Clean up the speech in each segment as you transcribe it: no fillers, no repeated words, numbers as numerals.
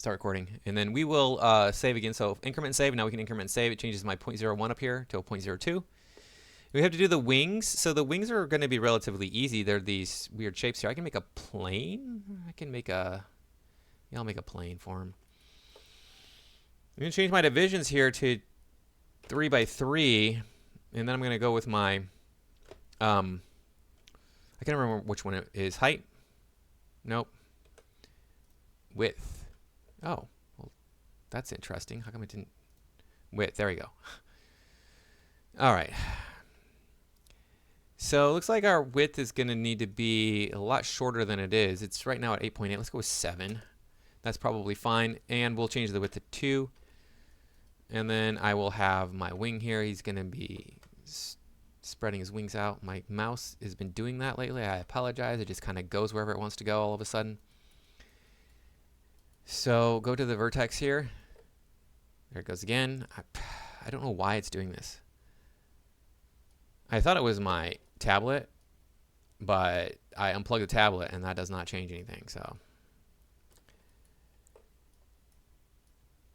start recording. And then we will save again. So increment and save. Now we can increment and save. It changes my 0.01 up here to a 0.02. We have to do the wings. So the wings are going to be relatively easy. They're these weird shapes here. I can make a plane. I can make a... Yeah, I'll make a plane for them. I'm going to change my divisions here to 3 by 3. And then I'm going to go with my... I can't remember which one it is. Height? Nope. Width. Oh, well, that's interesting. How come it didn't... Width, there we go. All right. So it looks like our width is going to need to be a lot shorter than it is. It's right now at 8.8. Let's go with 7. That's probably fine. And we'll change the width to 2. And then I will have my wing here. He's going to be spreading his wings out. My mouse has been doing that lately. I apologize. It just kind of goes wherever it wants to go all of a sudden. So go to the vertex here. There it goes again. I don't know why it's doing this. I thought it was my tablet, but I unplugged the tablet and that does not change anything. So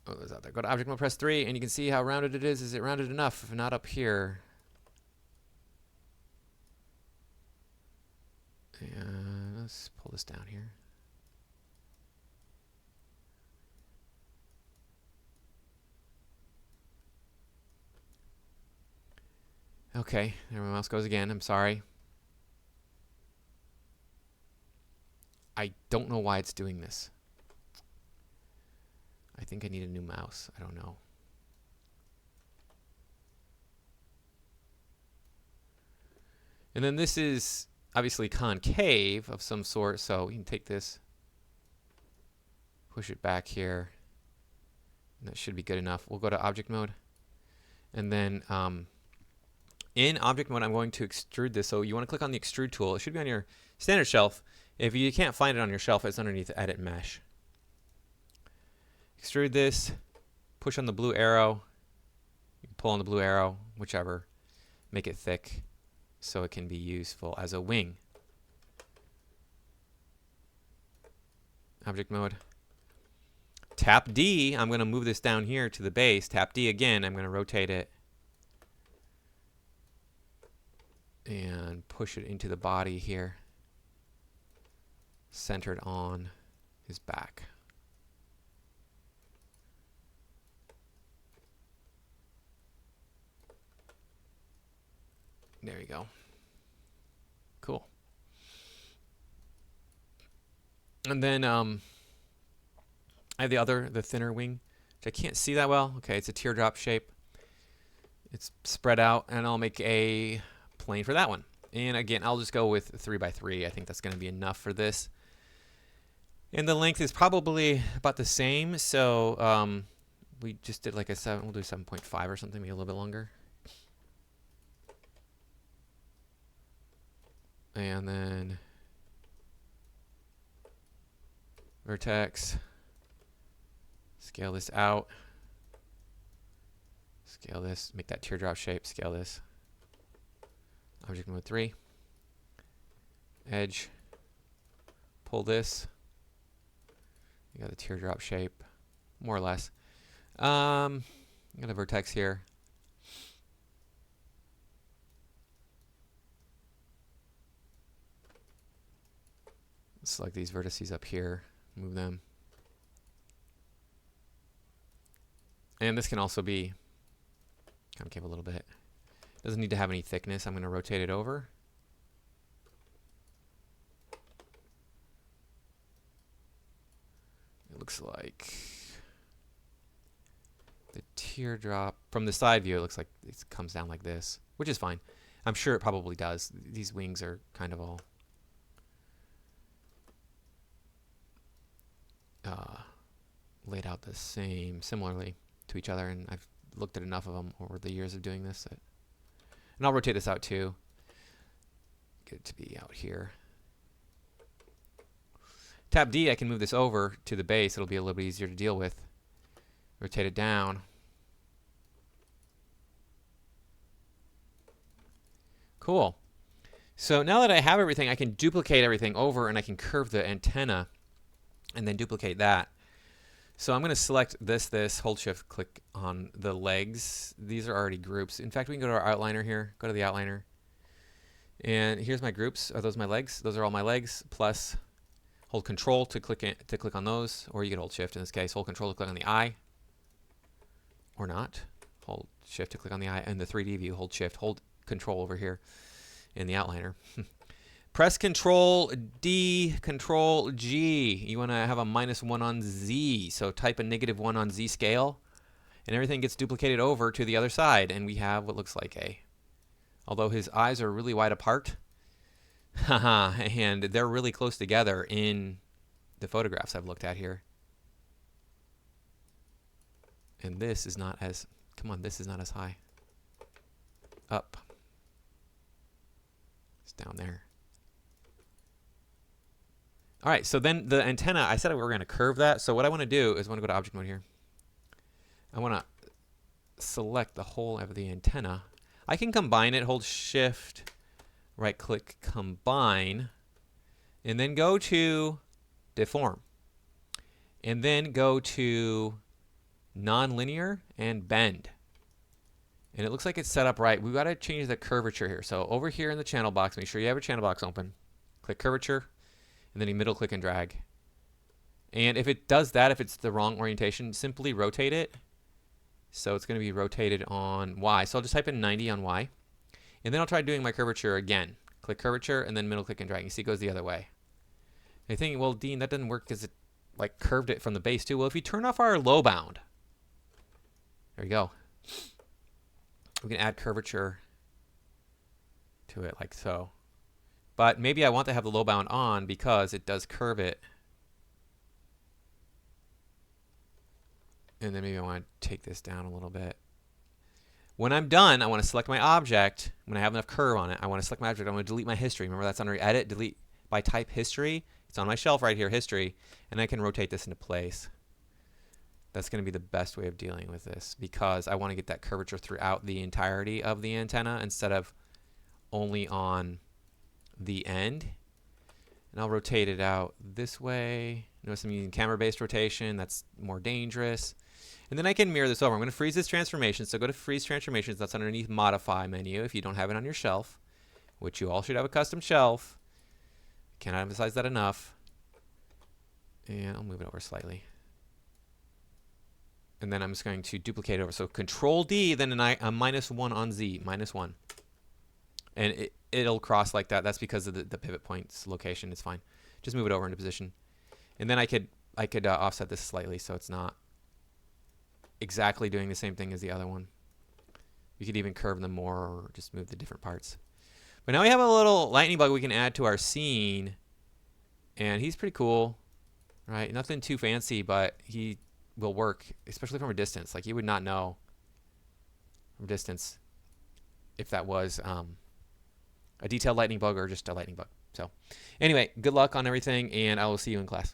oh, there's out there. Go to object mode, press 3, and you can see how rounded it is. Is it rounded enough? If not up here. And let's pull this down here. Okay, there my mouse goes again. I'm sorry. I don't know why it's doing this. I think I need a new mouse. I don't know. And then this is obviously concave of some sort, so we can take this, push it back here, and that should be good enough. We'll go to object mode, and then in object mode I'm going to extrude this. So you want to click on the extrude tool. It should be on your standard shelf. If you can't find it on your shelf, it's underneath edit mesh. Extrude this, push on the blue arrow, you can pull on the blue arrow, whichever, make it thick so it can be useful as a wing. Object mode. Tap D, I'm going to move this down here to the base. Tap D again, I'm going to rotate it and push it into the body here, centered on his back. There you go. Cool. And then I have the thinner wing, which I can't see that well. Okay, it's a teardrop shape. It's spread out, and I'll make a plane for that one. And again, I'll just go with 3 by 3. I think that's going to be enough for this. And the length is probably about the same. So we just did like a 7. We'll do 7.5 or something, maybe a little bit longer. And then vertex, scale this out, scale this, make that teardrop shape, scale this, object mode 3, edge, pull this, you got the teardrop shape, more or less. Got a vertex here. Select these vertices up here, move them. And this can also be concave a little bit. Doesn't need to have any thickness. I'm going to rotate it over. It looks like the teardrop, from the side view, it looks like it comes down like this, which is fine. I'm sure it probably does. These wings are kind of all laid out the same, similarly to each other, and I've looked at enough of them over the years of doing this. And I'll rotate this out too. Get it to be out here. Tap D, I can move this over to the base. It'll be a little bit easier to deal with. Rotate it down. Cool. So now that I have everything, I can duplicate everything over, and I can curve the antenna and then duplicate that. So I'm going to select this, hold shift, click on the legs. These are already groups. In fact, we can go to our outliner here, go to the outliner. And here's my groups. Are those my legs? Those are all my legs. Plus, hold control to click on those, or you can hold shift in this case. Hold control to click on the eye, or not. Hold shift to click on the eye. And the 3D view, hold shift, hold control over here in the outliner. Press Control D, Control G. You want to have a -1 on Z. So type a -1 on Z scale, and everything gets duplicated over to the other side. And we have what looks like a, although his eyes are really wide apart, and they're really close together in the photographs I've looked at here. And this is not as, come on, this is not as high. Up. It's down there. All right, so then the antenna, I said we were going to curve that. So what I want to do is I want to go to object mode here. I want to select the whole of the antenna. I can combine it, hold shift, right click, combine, and then go to deform. And then go to nonlinear and bend. And it looks like it's set up right. We've got to change the curvature here. So over here in the channel box, make sure you have your channel box open. Click curvature. And then you middle click and drag. And if it does that, if it's the wrong orientation, simply rotate it. So it's going to be rotated on Y. So I'll just type in 90 on Y. And then I'll try doing my curvature again. Click curvature and then middle click and drag. You see it goes the other way. And you think, well, Dean, that doesn't work because it like curved it from the base too. Well, if we turn off our low bound, there you go. We can add curvature to it like so. But maybe I want to have the low bound on because it does curve it. And then maybe I want to take this down a little bit. When I'm done, I want to select my object. When I have enough curve on it, I want to select my object. I want to delete my history. Remember, that's under Edit, Delete by Type History. It's on my shelf right here, History. And I can rotate this into place. That's going to be the best way of dealing with this because I want to get that curvature throughout the entirety of the antenna instead of only on the end. And I'll rotate it out this way. Notice I'm using camera-based rotation. That's more dangerous. And then I can mirror this over. I'm going to freeze this transformation. So go to Freeze Transformations. That's underneath Modify menu if you don't have it on your shelf, which you all should have a custom shelf. Cannot emphasize that enough. And I'll move it over slightly. And then I'm just going to duplicate it over. So Control D, then a -1 on Z, -1. And it'll cross like that. That's because of the pivot point's location. It's fine. Just move it over into position. And then I could offset this slightly so it's not exactly doing the same thing as the other one. You could even curve them more or just move the different parts. But now we have a little lightning bug we can add to our scene. And he's pretty cool, right? Nothing too fancy, but he will work, especially from a distance. Like you would not know from distance if that was a detailed lightning bug or just a lightning bug. So anyway, good luck on everything, and I will see you in class.